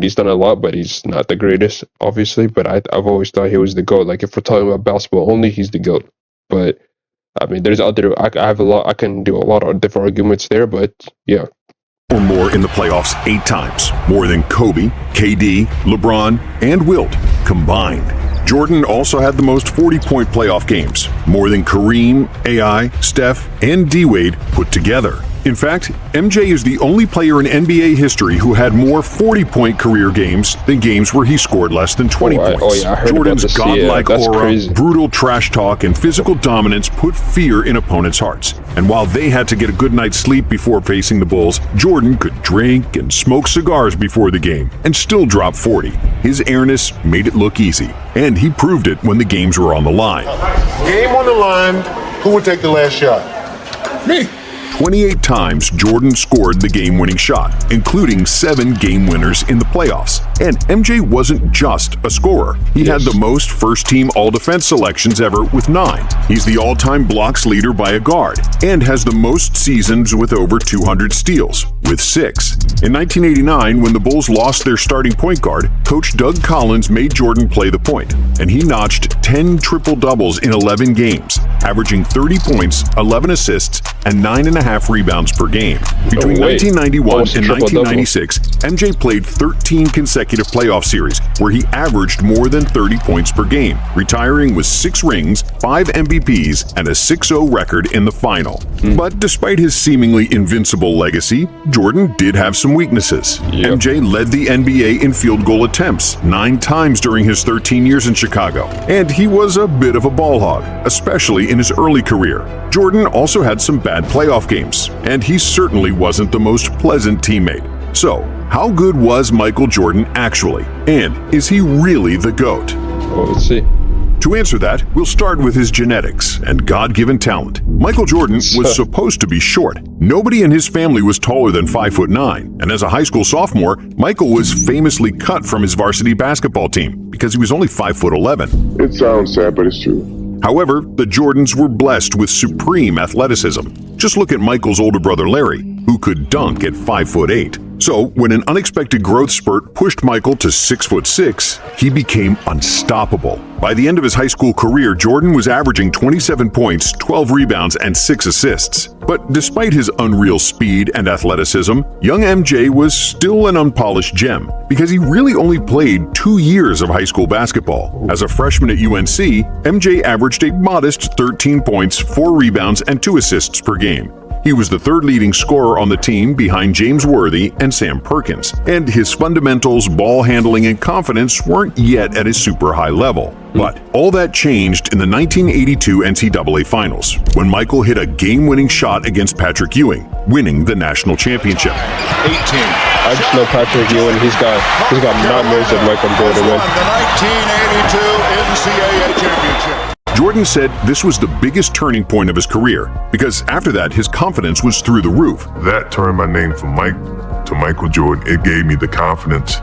he's done a lot, but he's not the greatest, obviously. But I've always thought he was the GOAT. Like, if we're talking about basketball only, he's the GOAT. But I mean, there's other. I have a lot. I can do a lot of different arguments there. But yeah. Or more in the playoffs 8 times, more than Kobe, KD, LeBron, and Wilt combined. Jordan also had the most 40-point playoff games, more than Kareem, AI, Steph, and D-Wade put together. In fact, MJ is the only player in NBA history who had more 40-point career games than games where he scored less than 20 points. Jordan's godlike aura, crazy. Brutal trash talk, and physical dominance put fear in opponents' hearts. And while they had to get a good night's sleep before facing the Bulls, Jordan could drink and smoke cigars before the game and still drop 40. His airness made it look easy, and he proved it when the games were on the line. Game on the line, who would take the last shot? Me. 28 times Jordan scored the game-winning shot, including 7 game winners in the playoffs. And MJ wasn't just a scorer. He had the most first-team all-defense selections ever with 9. He's the all-time blocks leader by a guard and has the most seasons with over 200 steals, with 6. In 1989, when the Bulls lost their starting point guard, Coach Doug Collins made Jordan play the point, and he notched 10 triple-doubles in 11 games, averaging 30 points, 11 assists, and 9.5 rebounds per game. Between 1991 and 1996, MJ played 13 consecutive playoff series where he averaged more than 30 points per game, retiring with 6 rings, 5 MVPs, and a 6-0 record in the final. But despite his seemingly invincible legacy, Jordan did have some weaknesses. MJ led the NBA in field goal attempts 9 times during his 13 years in Chicago, and he was a bit of a ball hog, especially in his early career. Jordan also had some bad playoff games, and he certainly wasn't the most pleasant teammate. So, how good was Michael Jordan actually? And is he really the GOAT? Well, let's see. To answer that, we'll start with his genetics and God-given talent. Michael Jordan was supposed to be short. Nobody in his family was taller than 5'9", and as a high school sophomore, Michael was famously cut from his varsity basketball team because he was only 5'11". It sounds sad, but it's true. However, the Jordans were blessed with supreme athleticism. Just look at Michael's older brother Larry, who could dunk at 5'8". So, when an unexpected growth spurt pushed Michael to 6'6", he became unstoppable. By the end of his high school career, Jordan was averaging 27 points, 12 rebounds, and 6 assists. But despite his unreal speed and athleticism, young MJ was still an unpolished gem because he really only played 2 years of high school basketball. As a freshman at UNC, MJ averaged a modest 13 points, 4 rebounds, and 2 assists per game. He was the 3rd leading scorer on the team behind James Worthy and Sam Perkins, and his fundamentals, ball handling, and confidence weren't yet at a super high level. But all that changed in the 1982 NCAA Finals, when Michael hit a game-winning shot against Patrick Ewing, winning the national championship. 18. I just know Patrick Ewing. He's got nightmares of Michael Jordan. The 1982 NCAA championship. Jordan said this was the biggest turning point of his career because after that, his confidence was through the roof. That turned my name from Mike to Michael Jordan. It gave me the confidence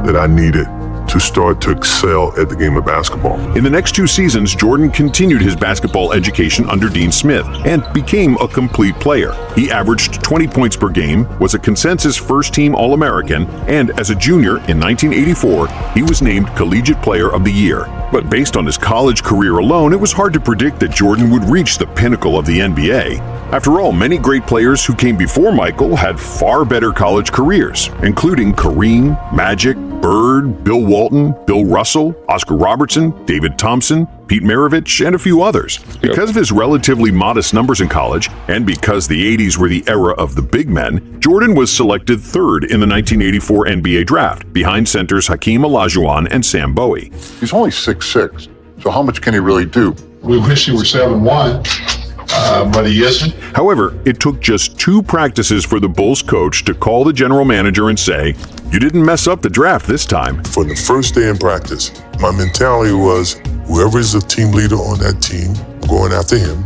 that I needed to start to excel at the game of basketball. In the next 2 seasons, Jordan continued his basketball education under Dean Smith and became a complete player. He averaged 20 points per game, was a consensus first-team All-American, and as a junior in 1984, he was named Collegiate Player of the Year. But based on his college career alone, it was hard to predict that Jordan would reach the pinnacle of the NBA. After all, many great players who came before Michael had far better college careers, including Kareem, Magic, Bird, Bill Walton, Bill Russell, Oscar Robertson, David Thompson, Pete Maravich, and a few others. Because of his relatively modest numbers in college, and because the 80s were the era of the big men, Jordan was selected 3rd in the 1984 NBA draft, behind centers Hakeem Olajuwon and Sam Bowie. He's only 6'6", so how much can he really do? We wish he were 7'1", but he isn't. However, it took just 2 practices for the Bulls coach to call the general manager and say, "You didn't mess up the draft this time." For the first day in practice, my mentality was, whoever is the team leader on that team, I'm going after him.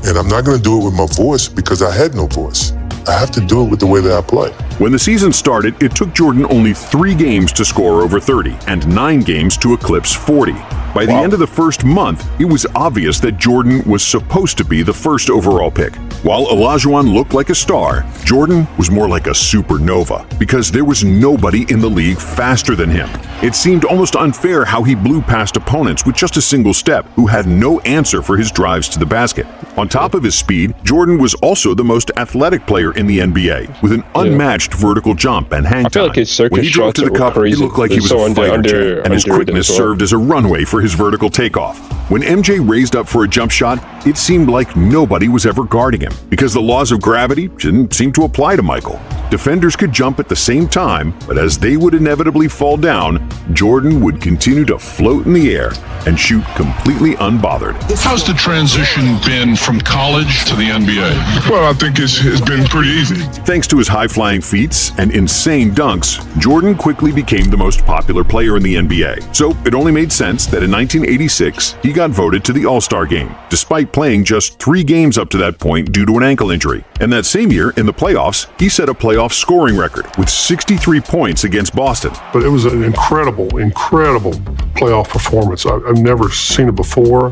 And I'm not going to do it with my voice because I had no voice. I have to do it with the way that I play. When the season started, it took Jordan only 3 games to score over 30 and 9 games to eclipse 40. By the end of the first month, it was obvious that Jordan was supposed to be the first overall pick. While Olajuwon looked like a star, Jordan was more like a supernova because there was nobody in the league faster than him. It seemed almost unfair how he blew past opponents with just a single step who had no answer for his drives to the basket. On top of his speed, Jordan was also the most athletic player in the NBA with an unmatched vertical jump and hang time. I feel like his circus when he drove shots to the were cup, crazy. he looked like he was So a fighter jet, and his underrated quickness as well. served as a runway for his vertical takeoff. When MJ raised up for a jump shot, it seemed like nobody was ever guarding him because the laws of gravity didn't seem to apply to Michael. Defenders could jump at the same time, but as they would inevitably fall down, Jordan would continue to float in the air and shoot completely unbothered. How's the transition been from college to the NBA? Well, I think it's been pretty easy. Thanks to his high-flying feats and insane dunks, Jordan quickly became the most popular player in the NBA. So it only made sense that in 1986, he got voted to the All-Star game, despite playing just 3 games up to that point due to an ankle injury. And that same year, in the playoffs, he set a playoff scoring record with 63 points against Boston. But it was an incredible playoff performance. I've never seen it before,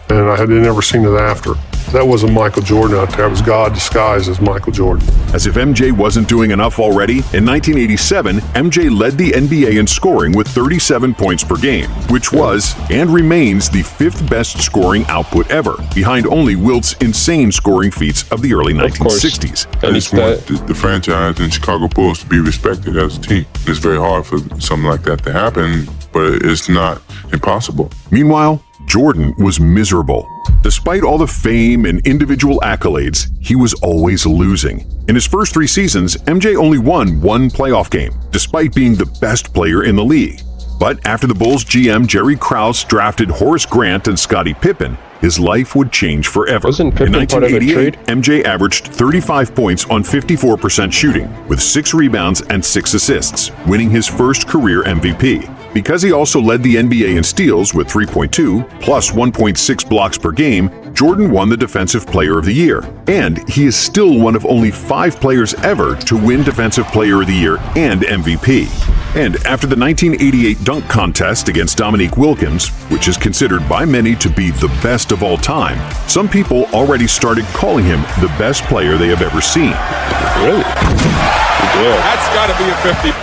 and I had never seen it after. That wasn't Michael Jordan out there. It was God disguised as Michael Jordan. As if MJ wasn't doing enough already, in 1987, MJ led the NBA in scoring with 37 points per game, which was and remains the 5th best scoring output ever, behind only Wilt's insane scoring feats of the early 1960s. I just want the franchise and Chicago Bulls to be respected as a team. It's very hard for something like that to happen, but it's not impossible. Meanwhile, Jordan was miserable. Despite all the fame and individual accolades, he was always losing. In his first 3 seasons, MJ only won 1 playoff game, despite being the best player in the league. But after the Bulls GM Jerry Krause drafted Horace Grant and Scottie Pippen, his life would change forever. Wasn't Pippen in part of a 1988, trade? MJ averaged 35 points on 54% shooting, with 6 rebounds and 6 assists, winning his first career MVP. Because he also led the NBA in steals with 3.2 plus 1.6 blocks per game, Jordan won the Defensive Player of the Year. And he is still one of only 5 players ever to win Defensive Player of the Year and MVP. And after the 1988 dunk contest against Dominique Wilkins, which is considered by many to be the best of all time, some people already started calling him the best player they have ever seen. Really? Yeah. That's got to be a 50.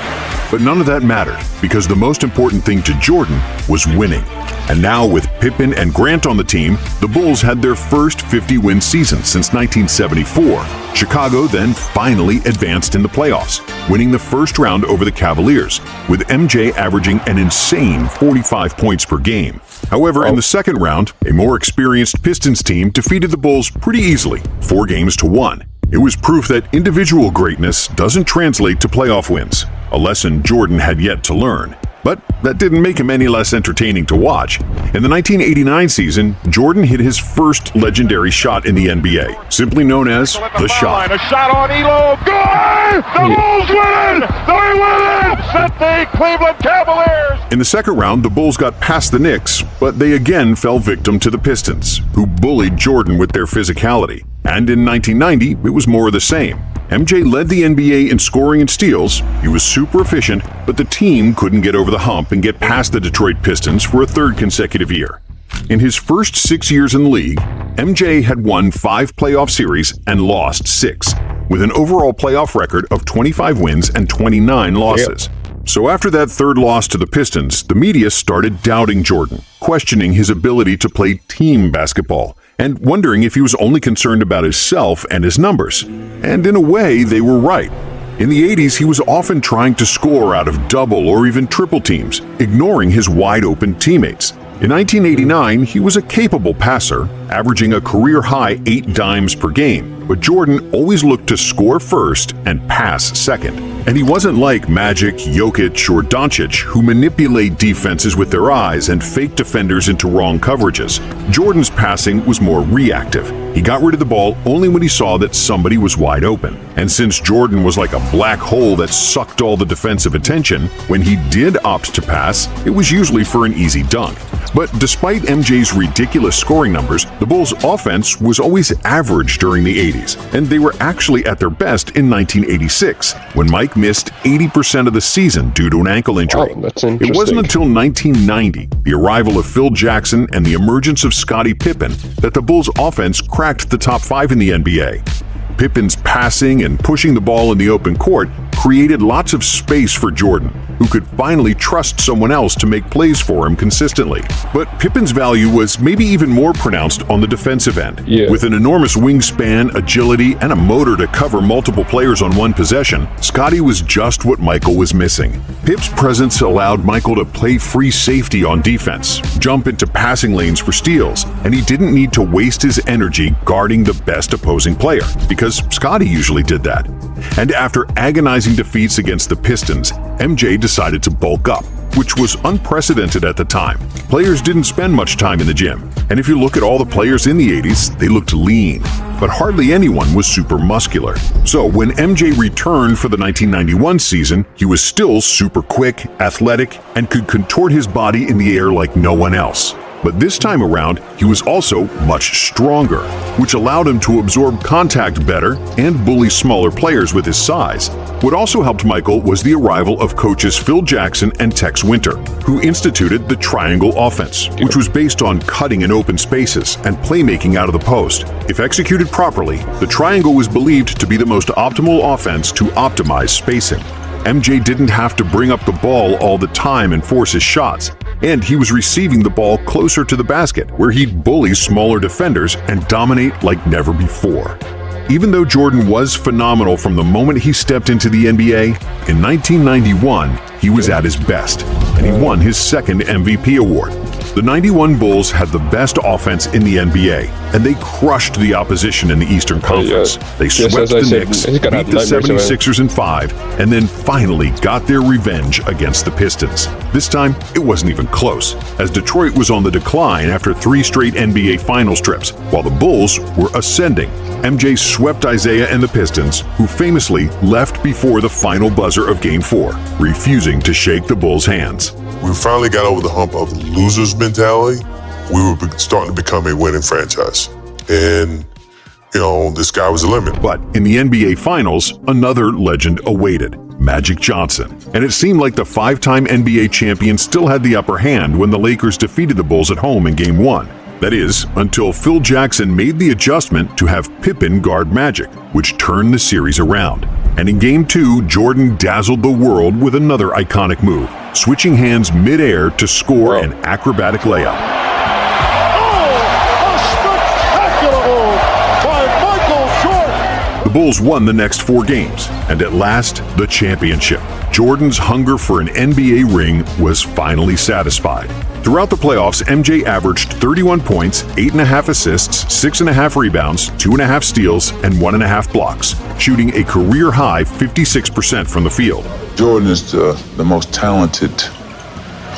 But none of that mattered, because the most important thing to Jordan was winning. And now, with Pippen and Grant on the team, the Bulls had their first 50-win season since 1974. Chicago then finally advanced in the playoffs, winning the first round over the Cavaliers, with MJ averaging an insane 45 points per game. However, in the second round, a more experienced Pistons team defeated the Bulls pretty easily, 4-1. It was proof that individual greatness doesn't translate to playoff wins, a lesson Jordan had yet to learn. But that didn't make him any less entertaining to watch. In the 1989 season, Jordan hit his first legendary shot in the NBA, simply known as the shot. A shot on Elo. Good! The Bulls win it! They win it! Set the Cleveland Cavaliers! In the second round, the Bulls got past the Knicks, but they again fell victim to the Pistons, who bullied Jordan with their physicality. And in 1990, it was more of the same. MJ led the NBA in scoring and steals. He was super efficient, but the team couldn't get over the hump and get past the Detroit Pistons for a 3rd consecutive year. In his first 6 years in the league, MJ had won 5 playoff series and lost 6, with an overall playoff record of 25 wins and 29 losses. So after that 3rd loss to the Pistons, the media started doubting Jordan, questioning his ability to play team basketball, and wondering if he was only concerned about himself and his numbers. And in a way, they were right. In the 80s, he was often trying to score out of double or even triple teams, ignoring his wide-open teammates. In 1989, he was a capable passer, averaging a career-high 8 dimes per game, but Jordan always looked to score first and pass second. And he wasn't like Magic, Jokic, or Doncic, who manipulate defenses with their eyes and fake defenders into wrong coverages. Jordan's passing was more reactive. He got rid of the ball only when he saw that somebody was wide open. And since Jordan was like a black hole that sucked all the defensive attention, when he did opt to pass, it was usually for an easy dunk. But despite MJ's ridiculous scoring numbers, The Bulls' offense was always average during the 80s, and they were actually at their best in 1986, when Mike missed 80% of the season due to an ankle injury. Oh, that's interesting. It wasn't until 1990, the arrival of Phil Jackson and the emergence of Scottie Pippen, that the Bulls' offense cracked the top 5 in the NBA. Pippen's passing and pushing the ball in the open court created lots of space for Jordan, who could finally trust someone else to make plays for him consistently. But Pippen's value was maybe even more pronounced on the defensive end. Yeah. With an enormous wingspan, agility, and a motor to cover multiple players on one possession, Scottie was just what Michael was missing. Pip's presence allowed Michael to play free safety on defense, jump into passing lanes for steals, and he didn't need to waste his energy guarding the best opposing player, because Scottie usually did that. And after agonizing defeats against the Pistons, MJ decided to bulk up, which was unprecedented at the time. Players didn't spend much time in the gym, and if you look at all the players in the 80s, they looked lean, but hardly anyone was super muscular. So when MJ returned for the 1991 season, he was still super quick, athletic, and could contort his body in the air like no one else. But this time around, he was also much stronger, which allowed him to absorb contact better and bully smaller players with his size. What also helped Michael was the arrival of coaches Phil Jackson and Tex Winter, who instituted the triangle offense, which was based on cutting in open spaces and playmaking out of the post. If executed properly, the triangle was believed to be the most optimal offense to optimize spacing. MJ didn't have to bring up the ball all the time and force his shots, and he was receiving the ball closer to the basket, where he'd bully smaller defenders and dominate like never before. Even though Jordan was phenomenal from the moment he stepped into the NBA, in 1991, he was at his best, and he won his second MVP award. The 91 Bulls had the best offense in the NBA, and they crushed the opposition in the Eastern Conference. They swept the Knicks, beat the 76ers in 5, and then finally got their revenge against the Pistons. This time, it wasn't even close, as Detroit was on the decline after 3 straight NBA Finals trips, while the Bulls were ascending. MJ swept Isaiah and the Pistons, who famously left before the final buzzer of Game 4, refusing to shake the Bulls' hands. We finally got over the hump of losers mentality. We were starting to become a winning franchise. And, the sky was the limit. But in the NBA Finals, another legend awaited, Magic Johnson. And it seemed like the 5-time NBA champion still had the upper hand when the Lakers defeated the Bulls at home in Game 1. That is, until Phil Jackson made the adjustment to have Pippen guard Magic, which turned the series around. And in Game 2, Jordan dazzled the world with another iconic move, switching hands mid-air to score an acrobatic layup. Oh, a spectacular move by Michael Jordan! The Bulls won the next 4 games, and at last, the championship. Jordan's hunger for an NBA ring was finally satisfied. Throughout the playoffs, MJ averaged 31 points, 8.5 assists, 6.5 rebounds, 2.5 steals, and 1.5 blocks, shooting a career-high 56% from the field. Jordan is the most talented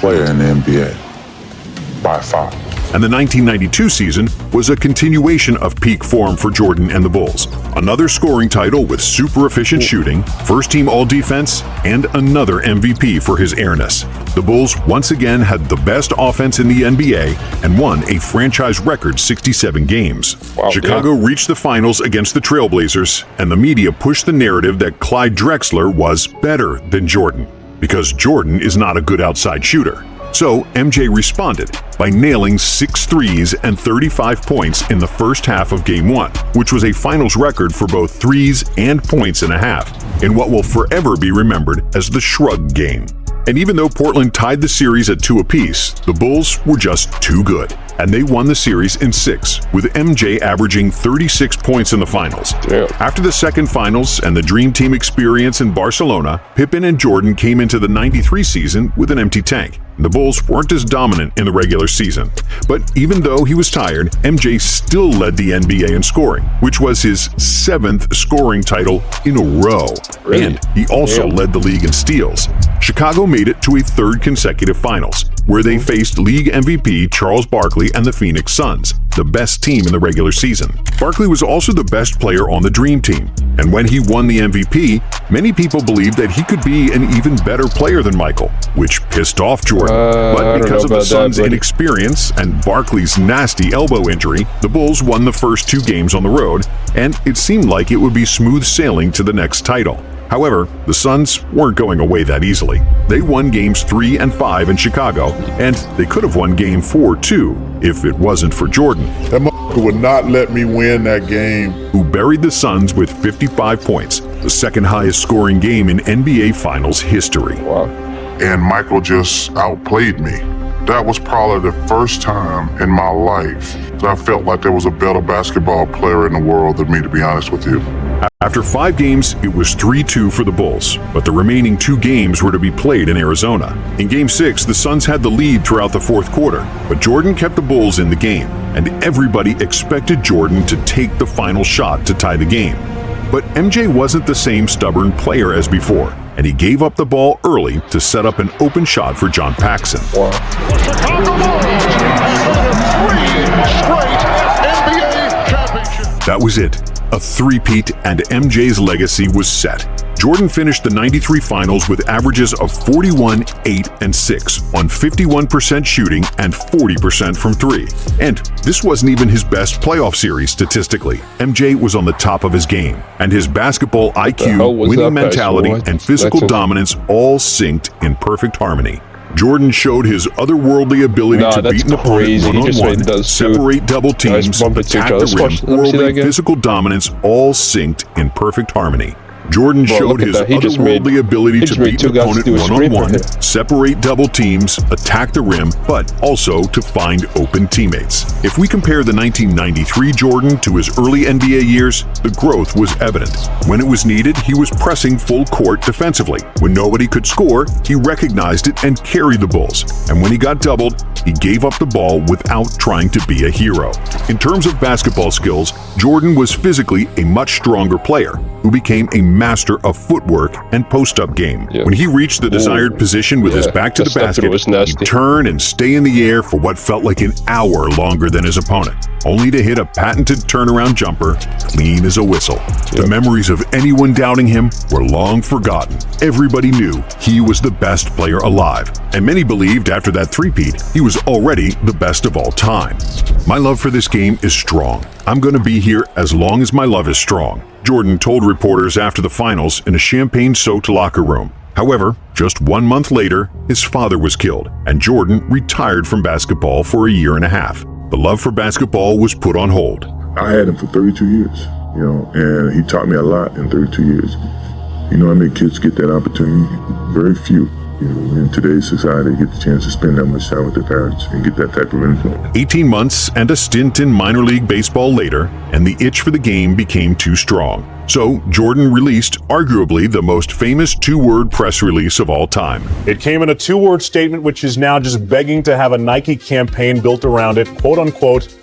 player in the NBA, by far. And the 1992 season was a continuation of peak form for Jordan and the Bulls. Another scoring title with super efficient shooting, first-team all-defense, and another MVP for his airness. The Bulls once again had the best offense in the NBA and won a franchise record 67 games. Wow, Chicago reached the finals against the Trailblazers, and the media pushed the narrative that Clyde Drexler was better than Jordan, because Jordan is not a good outside shooter. So MJ responded by nailing 6 threes and 35 points in the first half of Game 1, which was a finals record for both threes and points and a half, in what will forever be remembered as the Shrug Game. And even though Portland tied the series at 2 apiece, the Bulls were just too good, and they won the series in 6, with MJ averaging 36 points in the finals. Damn. After the second finals and the Dream Team experience in Barcelona, Pippen and Jordan came into the 93 season with an empty tank. The Bulls weren't as dominant in the regular season. But even though he was tired, MJ still led the NBA in scoring, which was his 7th scoring title in a row. Really? And he also led the league in steals. Chicago made it to a 3rd consecutive finals, where they faced league MVP Charles Barkley and the Phoenix Suns, the best team in the regular season. Barkley was also the best player on the Dream Team, and when he won the MVP, many people believed that he could be an even better player than Michael, which pissed off Jordan. But because of the Suns' inexperience and Barkley's nasty elbow injury, the Bulls won the first 2 games on the road, and it seemed like it would be smooth sailing to the next title. However, the Suns weren't going away that easily. They won games 3 and 5 in Chicago, and they could have won game 4 too, if it wasn't for Jordan. That motherfucker would not let me win that game. Who buried the Suns with 55 points, the second highest scoring game in NBA Finals history. Wow. And Michael just outplayed me. That was probably the first time in my life that I felt like there was a better basketball player in the world than me, to be honest with you. After 5 games, it was 3-2 for the Bulls, but the remaining 2 games were to be played in Arizona. In Game 6, the Suns had the lead throughout the fourth quarter, but Jordan kept the Bulls in the game, and everybody expected Jordan to take the final shot to tie the game. But MJ wasn't the same stubborn player as before, and he gave up the ball early to set up an open shot for John Paxson. The Chicago Bulls have 3 straight NBA championships. That was it. A three-peat, and MJ's legacy was set. Jordan finished the 93 finals with averages of 41, 8, and 6 on 51% shooting and 40% from 3. And this wasn't even his best playoff series statistically. MJ was on the top of his game, and his basketball IQ, winning mentality, and physical dominance all synced in perfect harmony. Jordan showed his otherworldly ability to beat an opponent one-on-one, separate double teams, attack the rim, worldly physical dominance, all synced in perfect harmony. Jordan showed his otherworldly ability to beat an opponent one-on-one, separate double teams, attack the rim, but also to find open teammates. If we compare the 1993 Jordan to his early NBA years, the growth was evident. When it was needed, he was pressing full court defensively. When nobody could score, he recognized it and carried the Bulls. And when he got doubled, he gave up the ball without trying to be a hero. In terms of basketball skills, Jordan was physically a much stronger player who became a master of footwork and post-up game. When he reached the desired position with his back to the basket, he'd turn and stay in the air for what felt like an hour longer than his opponent, only to hit a patented turnaround jumper clean as a whistle. The memories of anyone doubting him were long forgotten. Everybody knew he was the best player alive, and many believed after that three-peat, he was already the best of all time. My love for this game is strong. I'm going to be here as long as my love is strong, Jordan told reporters after the finals in a champagne-soaked locker room. However, just 1 month later, his father was killed, and Jordan retired from basketball for a year and a half. The love for basketball was put on hold. I had him for 32 years, and he taught me a lot in 32 years. How many kids get that opportunity? Very few. In today's society, get the chance to spend that much time with their parents and get that type of influence. 18 months and a stint in minor league baseball later, and the itch for the game became too strong. So Jordan released arguably the most famous 2-word press release of all time. It came in a 2-word statement which is now just begging to have a Nike campaign built around it, quote unquote,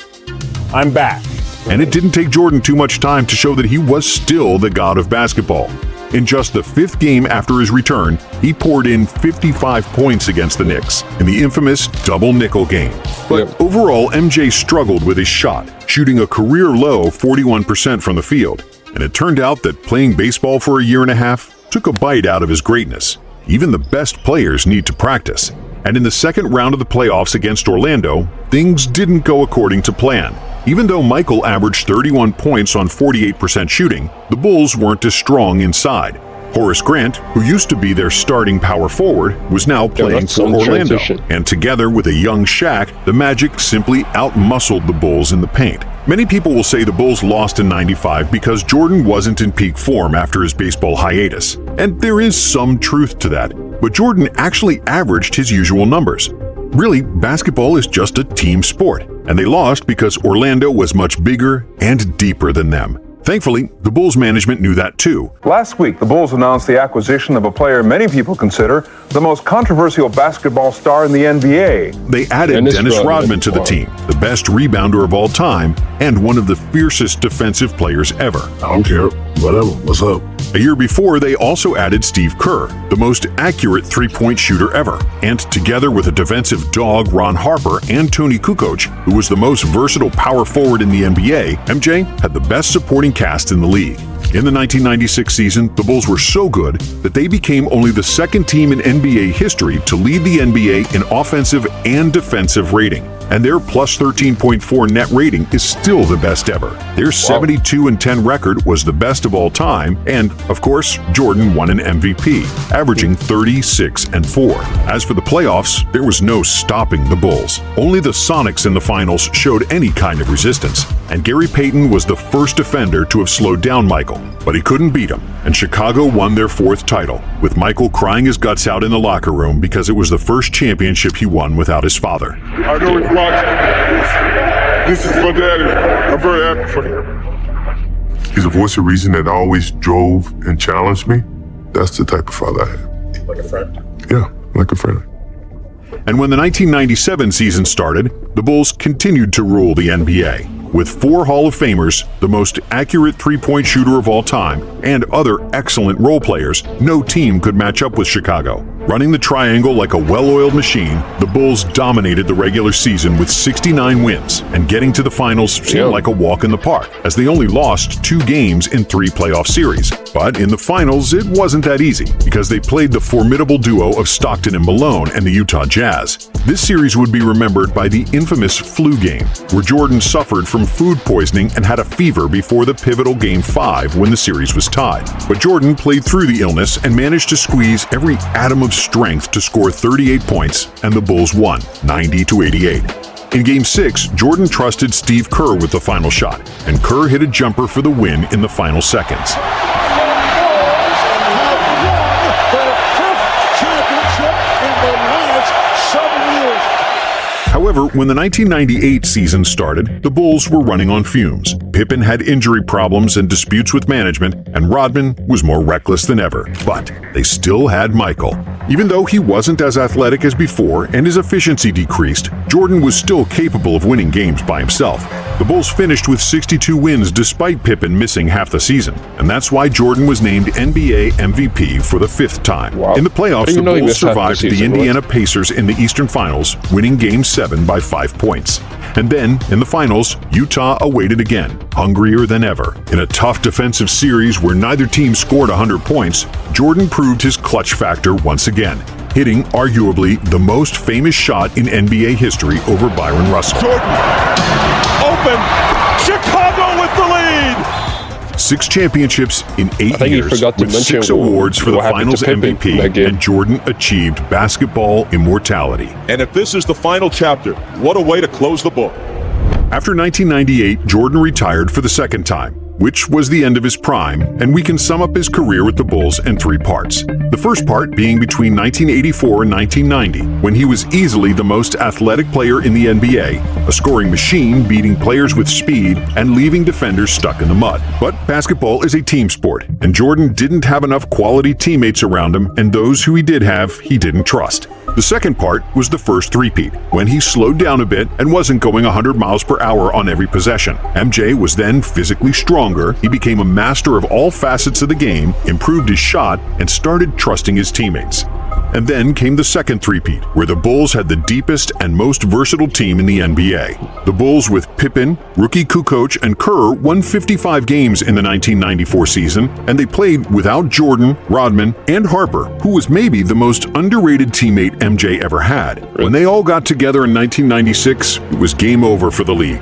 "I'm back." And it didn't take Jordan too much time to show that he was still the god of basketball. In just the 5th game after his return, he poured in 55 points against the Knicks in the infamous double nickel game. But overall, MJ struggled with his shot, shooting a career-low 41% from the field. And it turned out that playing baseball for a year and a half took a bite out of his greatness. Even the best players need to practice. And in the second round of the playoffs against Orlando, things didn't go according to plan. Even though Michael averaged 31 points on 48% shooting, the Bulls weren't as strong inside. Horace Grant, who used to be their starting power forward, was now playing for Orlando. And together with a young Shaq, the Magic simply outmuscled the Bulls in the paint. Many people will say the Bulls lost in '95 because Jordan wasn't in peak form after his baseball hiatus. And there is some truth to that, but Jordan actually averaged his usual numbers. Really, basketball is just a team sport, and they lost because Orlando was much bigger and deeper than them. Thankfully, the Bulls management knew that too. Last week, the Bulls announced the acquisition of a player many people consider the most controversial basketball star in the NBA. They added Dennis Rodman to the team, the best rebounder of all time, and one of the fiercest defensive players ever. I don't care. Whatever. What's up? A year before, they also added Steve Kerr, the most accurate three-point shooter ever. And together with a defensive dog, Ron Harper, and Tony Kukoc, who was the most versatile power forward in the NBA, MJ had the best supporting cast in the league. In the 1996 season, the Bulls were so good that they became only the second team in NBA history to lead the NBA in offensive and defensive rating. And their plus 13.4 net rating is still the best ever. Their 72-10 record was the best of all time, and, of course, Jordan won an MVP, averaging 36-4. As for the playoffs, there was no stopping the Bulls. Only the Sonics in the finals showed any kind of resistance, and Gary Payton was the first defender to have slowed down Michael. But he couldn't beat him, and Chicago won their fourth title, with Michael crying his guts out in the locker room because it was the first championship he won without his father. I know he's watching. This is for Daddy. I'm very happy for him. He's a voice of reason that always drove and challenged me. That's the type of father I have. Like a friend? Yeah, like a friend. And when the 1997 season started, the Bulls continued to rule the NBA. With 4 Hall of Famers, the most accurate three-point shooter of all time, and other excellent role players, no team could match up with Chicago. Running the triangle like a well-oiled machine, the Bulls dominated the regular season with 69 wins, and getting to the finals seemed like a walk in the park, as they only lost 2 games in 3 playoff series. But in the finals, it wasn't that easy, because they played the formidable duo of Stockton and Malone and the Utah Jazz. This series would be remembered by the infamous flu game, where Jordan suffered from food poisoning and had a fever before the pivotal Game 5 when the series was tied. But Jordan played through the illness and managed to squeeze every atom of strength to score 38 points, and the Bulls won, 90-88. In Game 6, Jordan trusted Steve Kerr with the final shot, and Kerr hit a jumper for the win in the final seconds. However, when the 1998 season started, the Bulls were running on fumes. Pippen had injury problems and disputes with management, and Rodman was more reckless than ever. But they still had Michael. Even though he wasn't as athletic as before and his efficiency decreased, Jordan was still capable of winning games by himself. The Bulls finished with 62 wins despite Pippen missing half the season, and that's why Jordan was named NBA MVP for the 5th time. Wow. In the playoffs, the Bulls survived the Indiana Pacers in the Eastern Finals, winning Game 7 by 5 points. And then, in the finals, Utah awaited again, hungrier than ever. In a tough defensive series where neither team scored 100 points, Jordan proved his clutch factor once again, hitting arguably the most famous shot in NBA history over Byron Russell. Jordan, open, Chicago with the lead! 6 championships in 8 years, with 6 awards for the Finals MVP, and Jordan achieved basketball immortality. And if this is the final chapter, what a way to close the book. After 1998, Jordan retired for the 2nd time, which was the end of his prime, and we can sum up his career with the Bulls in 3 parts. The first part being between 1984 and 1990, when he was easily the most athletic player in the NBA, a scoring machine beating players with speed and leaving defenders stuck in the mud. But basketball is a team sport, and Jordan didn't have enough quality teammates around him, and those who he did have, he didn't trust. The second part was the first three-peat, when he slowed down a bit and wasn't going 100 miles per hour on every possession. MJ was then physically stronger, he became a master of all facets of the game, improved his shot, and started trusting his teammates. And then came the second three-peat, where the Bulls had the deepest and most versatile team in the NBA. The Bulls with Pippen, rookie Kukoc, and Kerr won 55 games in the 1994 season, and they played without Jordan, Rodman, and Harper, who was maybe the most underrated teammate MJ ever had. When they all got together in 1996, it was game over for the league.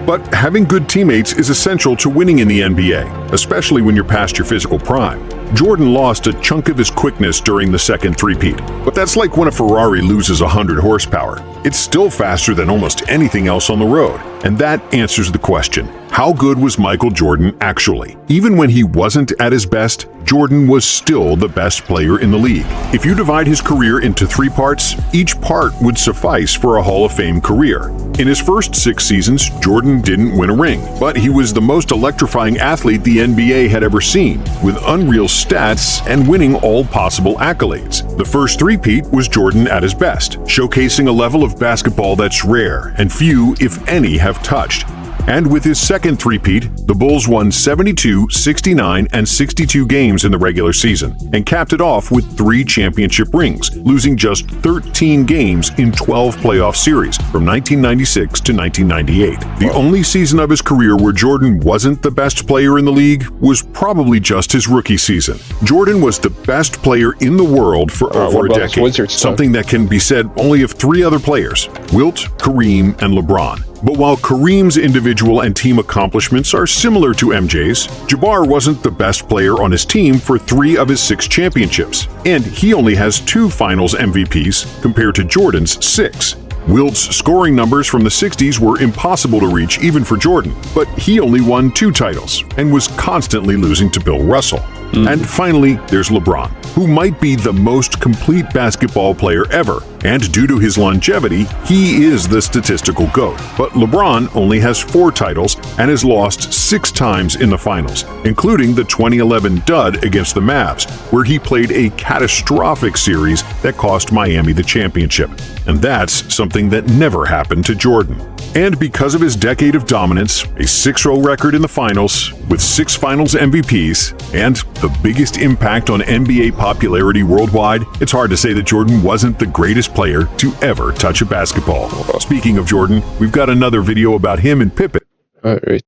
But having good teammates is essential to winning in the NBA, especially when you're past your physical prime. Jordan lost a chunk of his quickness during the second three-peat, but that's like when a Ferrari loses 100 horsepower. It's still faster than almost anything else on the road. And that answers the question, how good was Michael Jordan actually? Even when he wasn't at his best, Jordan was still the best player in the league. If you divide his career into 3 parts, each part would suffice for a Hall of Fame career. In his first 6 seasons, Jordan didn't win a ring, but he was the most electrifying athlete the NBA had ever seen, with unreal stats and winning all possible accolades. The first three-peat was Jordan at his best, showcasing a level of basketball that's rare and few, if any, have touched. And with his second three-peat, the Bulls won 72, 69, and 62 games in the regular season, and capped it off with 3 championship rings, losing just 13 games in 12 playoff series from 1996 to 1998. The only season of his career where Jordan wasn't the best player in the league was probably just his rookie season. Jordan was the best player in the world for over a decade, something that can be said only of 3 other players: Wilt, Kareem, and LeBron. But while Kareem's individual and team accomplishments are similar to MJ's, Jabbar wasn't the best player on his team for 3 of his 6 championships, and he only has 2 Finals MVPs compared to Jordan's 6. Wilt's scoring numbers from the 60s were impossible to reach even for Jordan, but he only won 2 titles and was constantly losing to Bill Russell. And finally, there's LeBron, who might be the most complete basketball player ever, and due to his longevity, he is the statistical GOAT. But LeBron only has 4 titles and has lost 6 times in the finals, including the 2011 dud against the Mavs, where he played a catastrophic series that cost Miami the championship. And that's something that never happened to Jordan. And because of his decade of dominance, a 6-0 record in the finals, with 6 Finals MVPs, and the biggest impact on NBA popularity worldwide, it's hard to say that Jordan wasn't the greatest player to ever touch a basketball. Speaking of Jordan, we've got another video about him and Pippen. All right.